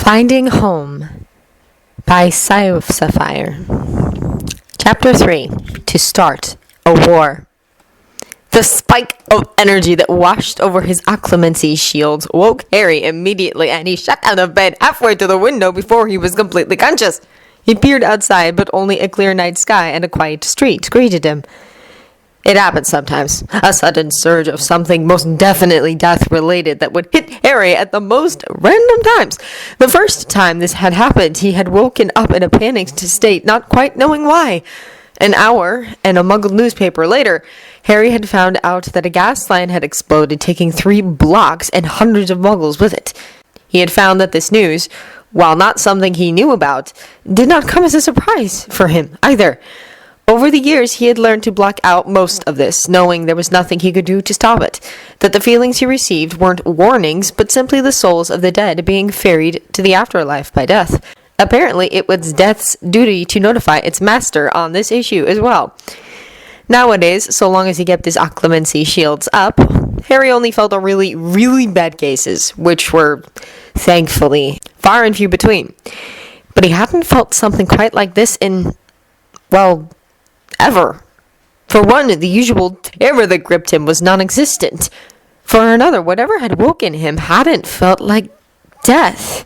Finding Home by Sapphire. Chapter 3. To Start a War. The spike of energy that washed over his acclimancy shields woke Harry immediately, and he shot out of bed halfway to the window before he was completely conscious. He peered outside, but only a clear night sky and a quiet street greeted him. It happened sometimes, a sudden surge of something most definitely death-related that would hit Harry at the most random times. The first time this had happened, he had woken up in a panicked state, not quite knowing why. An hour and a muggled newspaper later, Harry had found out that a gas line had exploded, taking 3 blocks and hundreds of muggles with it. He had found that this news, while not something he knew about, did not come as a surprise for him either. Over the years, he had learned to block out most of this, knowing there was nothing he could do to stop it, that the feelings he received weren't warnings, but simply the souls of the dead being ferried to the afterlife by death. Apparently, it was death's duty to notify its master on this issue as well. Nowadays, so long as he kept his acclimancy shields up, Harry only felt a really, really bad cases, which were, thankfully, far and few between. But he hadn't felt something quite like this in, well, ever. For one, the usual terror that gripped him was non-existent. For another, whatever had woken him hadn't felt like death.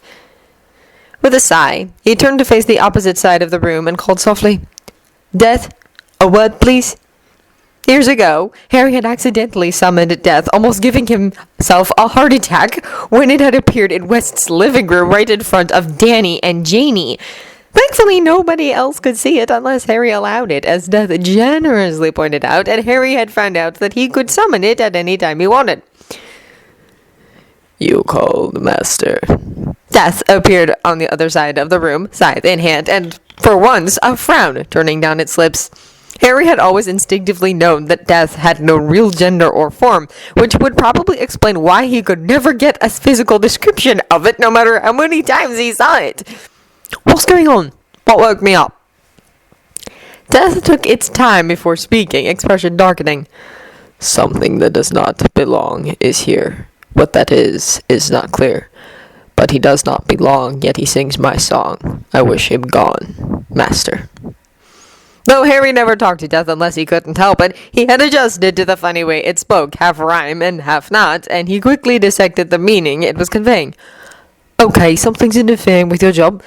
With a sigh, he turned to face the opposite side of the room and called softly, "Death, a word, please." Years ago, Harry had accidentally summoned death, almost giving himself a heart attack when it had appeared in West's living room right in front of Danny and Janie. Thankfully, nobody else could see it unless Harry allowed it, as Death generously pointed out, and Harry had found out that he could summon it at any time he wanted. "You called, Master." Death appeared on the other side of the room, scythe in hand, and, for once, a frown turning down its lips. Harry had always instinctively known that Death had no real gender or form, which would probably explain why he could never get a physical description of it, no matter how many times he saw it. "What's going on? What woke me up?" Death took its time before speaking, expression darkening. "Something that does not belong is here. What that is not clear. But he does not belong, yet he sings my song. I wish him gone, Master." Though Harry never talked to Death unless he couldn't help it, he had adjusted to the funny way it spoke, half rhyme and half not, and he quickly dissected the meaning it was conveying. "Okay, something's interfering with your job.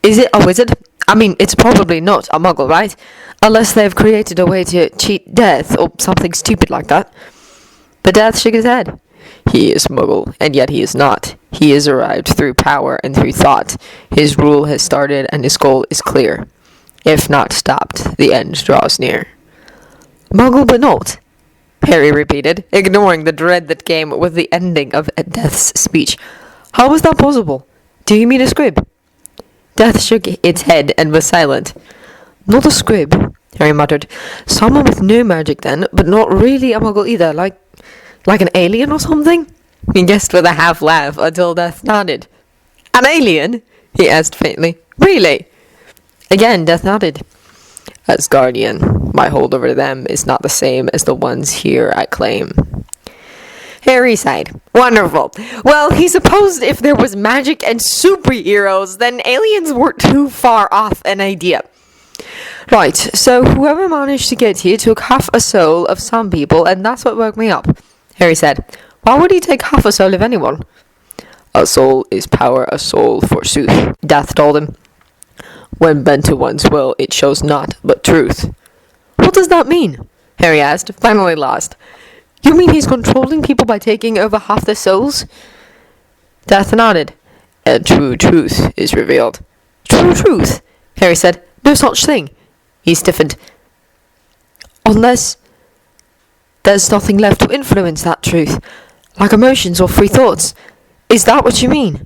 Is it a wizard? I mean, it's probably not a muggle, right? Unless they've created a way to cheat Death or something stupid like that." But Death shook his head. "He is muggle, and yet he is not. He is arrived through power and through thought. His rule has started, and his goal is clear. If not stopped, the end draws near." "Muggle but not," Harry repeated, ignoring the dread that came with the ending of Death's speech. "How is that possible? Do you mean a squib?" Death shook its head and was silent. "Not a squib," Harry muttered. "Someone with no magic then, but not really a muggle either, like an alien or something?" He guessed with a half laugh until Death nodded. "An alien?" he asked faintly. "Really?" Again, Death nodded. "As guardian, my hold over them is not the same as the ones here I claim." Harry sighed. Wonderful. Well, he supposed if there was magic and superheroes, then aliens weren't too far off an idea. "Right, so whoever managed to get here took half a soul of some people, and that's what woke me up," Harry said. "Why would he take half a soul of anyone?" "A soul is power, a soul, forsooth," Death told him. "When bent to one's will, it shows naught but truth." "What does that mean?" Harry asked, finally lost. "You mean he's controlling people by taking over half their souls?" Death nodded. "And true truth is revealed." "True truth?" Harry said. "No such thing." He stiffened. "Unless there's nothing left to influence that truth, like emotions or free thoughts. Is that what you mean?"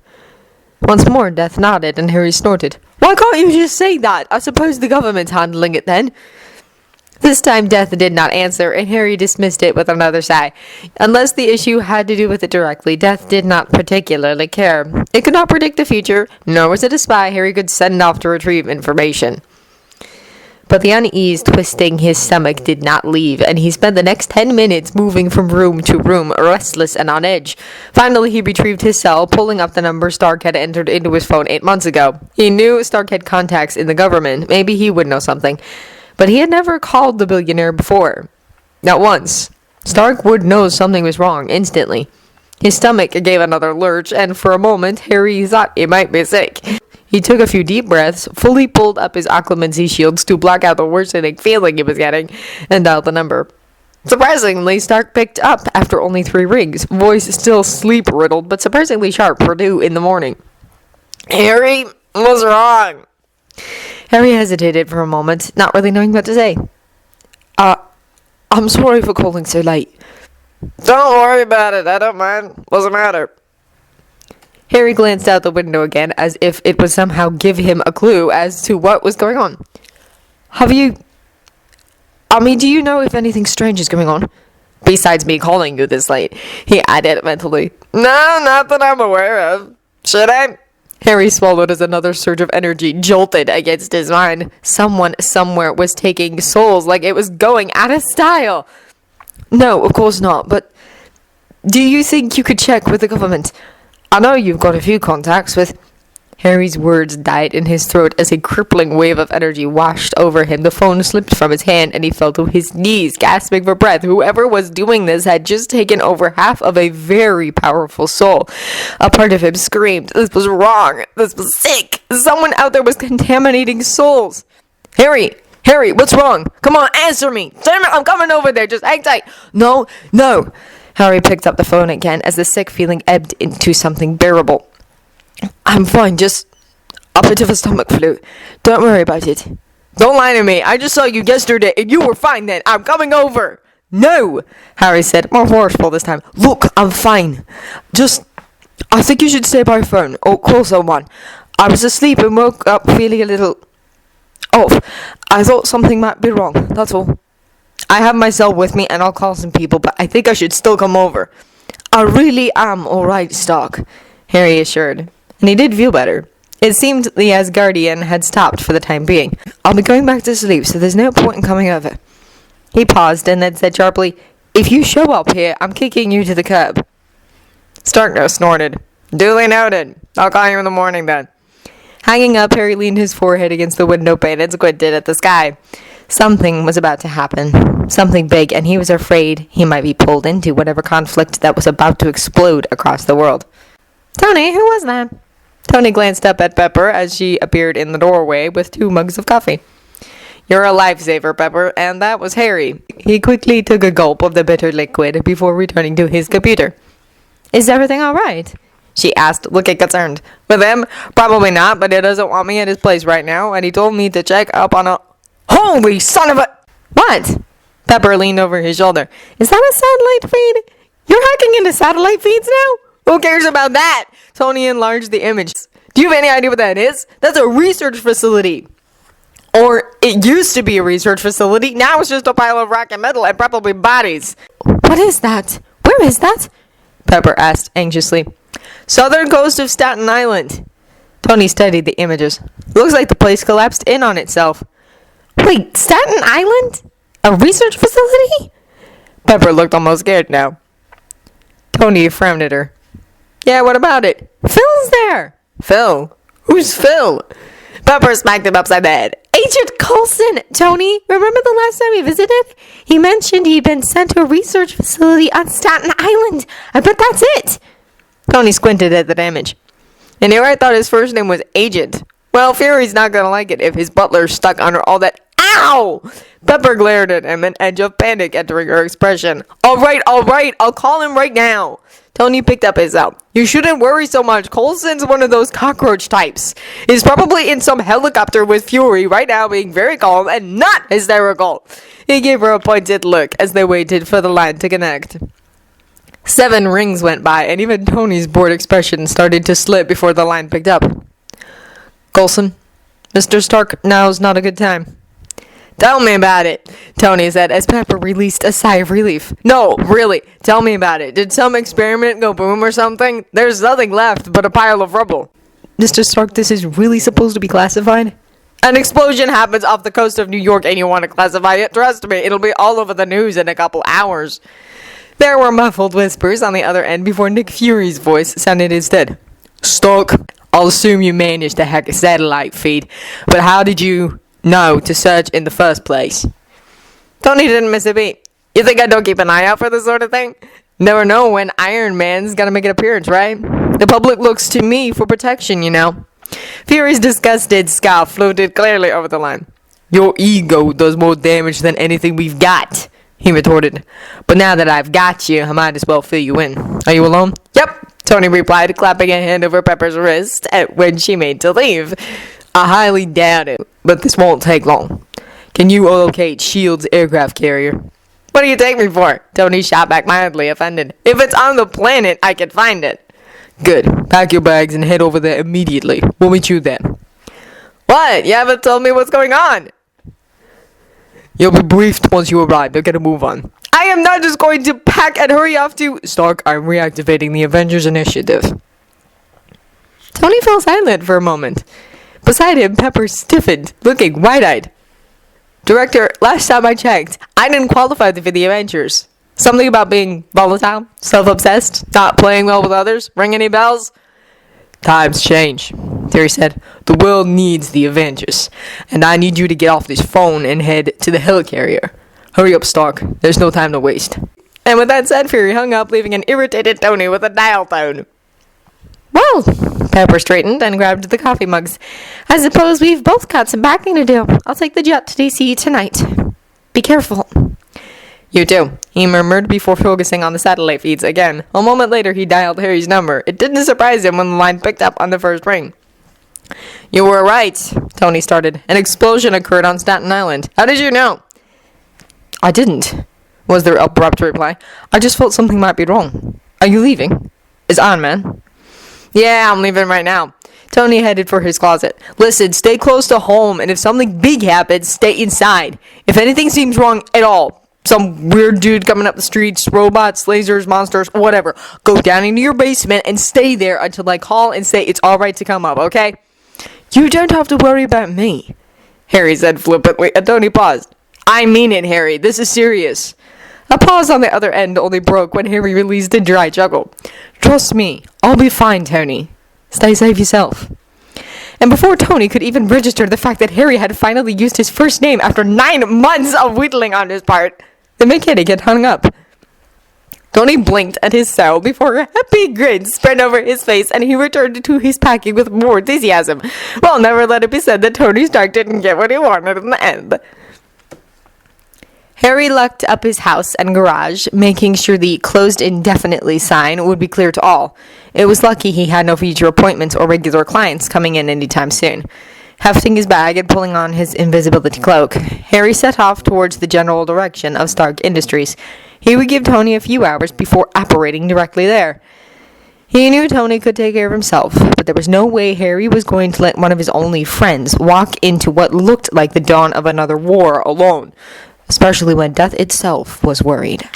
Once more Death nodded, and Harry snorted. "Why can't you just say that? I suppose the government's handling it then." This time Death did not answer, and Harry dismissed it with another sigh. Unless the issue had to do with it directly, Death did not particularly care. It could not predict the future, nor was it a spy Harry could send off to retrieve information. But the unease twisting his stomach did not leave, and he spent the next 10 minutes moving from room to room, restless and on edge. Finally, he retrieved his cell, pulling up the number Stark had entered into his phone 8 months ago. He knew Stark had contacts in the government. Maybe he would know something. But he had never called the billionaire before. Not once. Stark would know something was wrong instantly. His stomach gave another lurch, and for a moment, Harry thought he might be sick. He took a few deep breaths, fully pulled up his occlumency shields to block out the worsening feeling he was getting, and dialed the number. Surprisingly, Stark picked up after only 3 rings, voice still sleep-riddled, but surprisingly sharp for 2 in the morning. "Harry, what's wrong?" Harry hesitated for a moment, not really knowing what to say. I'm sorry for calling so late." "Don't worry about it, I don't mind. What's the matter?" Harry glanced out the window again, as if it would somehow give him a clue as to what was going on. Do you know if anything strange is going on? Besides me calling you this late, he added mentally. "No, not that I'm aware of. Should I?" Harry swallowed as another surge of energy jolted against his mind. Someone somewhere was taking souls like it was going out of style. "No, of course not, but do you think you could check with the government? I know you've got a few contacts with..." Harry's words died in his throat as a crippling wave of energy washed over him. The phone slipped from his hand and he fell to his knees, gasping for breath. Whoever was doing this had just taken over half of a very powerful soul. A part of him screamed, this was wrong, this was sick. Someone out there was contaminating souls. Harry, what's wrong? Come on, answer me. Damn it, I'm coming over there, just hang tight. No. Harry picked up the phone again as the sick feeling ebbed into something bearable. "I'm fine, just a bit of a stomach flu. Don't worry about it." "Don't lie to me. I just saw you yesterday and you were fine then. I'm coming over." "No," Harry said, more forceful this time. "Look, I'm fine. I think you should stay by phone or call someone. I was asleep and woke up feeling a little off. I thought something might be wrong, that's all. I have my cell with me and I'll call some people, but I think I should still come over." "I really am alright, Stark," Harry assured. And he did feel better. It seemed the Asgardian had stopped for the time being. "I'll be going back to sleep, so there's no point in coming over." He paused and then said sharply, "If you show up here, I'm kicking you to the curb." Stark snorted. "Duly noted. I'll call you in the morning then." Hanging up, Harry leaned his forehead against the window pane and squinted at the sky. Something was about to happen. Something big, and he was afraid he might be pulled into whatever conflict that was about to explode across the world. "Tony, who was that?" Tony glanced up at Pepper as she appeared in the doorway with 2 mugs of coffee. "You're a lifesaver, Pepper, and that was Harry." He quickly took a gulp of the bitter liquid before returning to his computer. "Is everything all right?" she asked, looking concerned. "With him? Probably not, but he doesn't want me at his place right now, and he told me to check up on a... Holy son of a... What? Pepper leaned over his shoulder. "Is that a satellite feed? You're hacking into satellite feeds now? Who cares about that?" Tony enlarged the image. "Do you have any idea what that is? That's a research facility. Or it used to be a research facility. Now it's just a pile of rock and metal and probably bodies." "What is that? Where is that?" Pepper asked anxiously. "Southern coast of Staten Island." Tony studied the images. "Looks like the place collapsed in on itself." "Wait, Staten Island? A research facility?" Pepper looked almost scared now. Tony frowned at her. "Yeah, what about it?" "Phil's there." "Phil? Who's Phil?" Pepper smacked him upside the head. "Agent Coulson, Tony. Remember the last time he visited? He mentioned he'd been sent to a research facility on Staten Island. I bet that's it." Tony squinted at the damage. "And here I thought his first name was Agent. Well, Fury's not gonna like it if his butler's stuck under all that..." "Ow!" Pepper glared at him, an edge of panic entering her expression. All right, I'll call him right now." Tony picked up his cell. "You shouldn't worry so much. Coulson's one of those cockroach types. He's probably in some helicopter with Fury right now, being very calm and not hysterical." He gave her a pointed look as they waited for the line to connect. 7 rings went by, and even Tony's bored expression started to slip before the line picked up. "Coulson, Mr. Stark, now's not a good time." "Tell me about it," Tony said as Pepper released a sigh of relief. "No, really, tell me about it. Did some experiment go boom or something? There's nothing left but a pile of rubble." "Mr. Stark, this is really supposed to be classified?" An explosion happens off the coast of New York and you want to classify it? Trust me, it'll be all over the news in a couple hours. There were muffled whispers on the other end before Nick Fury's voice sounded instead. Stark, I'll assume you managed to hack a satellite feed, but how did you know to search in the first place? Tony didn't miss a beat. You think I don't keep an eye out for this sort of thing? Never know when Iron Man's gonna make an appearance, right? The public looks to me for protection, you know. Fury's disgusted scowl floated clearly over the line. Your ego does more damage than anything we've got, he retorted. But now that I've got you, I might as well fill you in. Are you alone? Yep, Tony replied, clapping a hand over Pepper's wrist when she made to leave. I highly doubt it, but this won't take long. Can you locate S.H.I.E.L.D.'s aircraft carrier? What do you take me for? Tony shot back mildly offended. If it's on the planet, I can find it. Good. Pack your bags and head over there immediately. We'll meet you there. What? You haven't told me what's going on. You'll be briefed once you arrive. They're gonna move on. I am not just going to pack and hurry off to... Stark, I'm reactivating the Avengers Initiative. Tony fell silent for a moment. Beside him, Pepper stiffened, looking wide-eyed. Director, last time I checked, I didn't qualify for the Avengers. Something about being volatile, self-obsessed, not playing well with others. Ring any bells? Times change, Terry said. The world needs the Avengers, and I need you to get off this phone and head to the helicarrier. Hurry up, Stark. There's no time to waste. And with that said, Fury hung up, leaving an irritated Tony with a dial tone. Well, Pepper straightened and grabbed the coffee mugs. I suppose we've both got some packing to do. I'll take the jet to DC tonight. Be careful. You too, he murmured before focusing on the satellite feeds again. A moment later, he dialed Harry's number. It didn't surprise him when the line picked up on the first ring. You were right, Tony started. An explosion occurred on Staten Island. How did you know? I didn't, was the abrupt reply. I just felt something might be wrong. Are you leaving? Is Iron Man? Yeah, I'm leaving right now. Tony headed for his closet. Listen, stay close to home, and if something big happens, stay inside. If anything seems wrong at all, some weird dude coming up the streets, robots, lasers, monsters, whatever, go down into your basement and stay there until I call and say it's alright to come up, okay? You don't have to worry about me, Harry said flippantly, and Tony paused. I mean it, Harry. This is serious. A pause on the other end only broke when Harry released a dry chuckle. Trust me, I'll be fine, Tony. Stay safe yourself. And before Tony could even register the fact that Harry had finally used his first name after 9 months of whittling on his part, the mechanic had hung up. Tony blinked at his cell before a happy grin spread over his face, and he returned to his packing with more enthusiasm. Well, never let it be said that Tony Stark didn't get what he wanted in the end. Harry locked up his house and garage, making sure the closed indefinitely sign would be clear to all. It was lucky he had no future appointments or regular clients coming in anytime soon. Hefting his bag and pulling on his invisibility cloak, Harry set off towards the general direction of Stark Industries. He would give Tony a few hours before apparating directly there. He knew Tony could take care of himself, but there was no way Harry was going to let one of his only friends walk into what looked like the dawn of another war alone, especially when death itself was worried.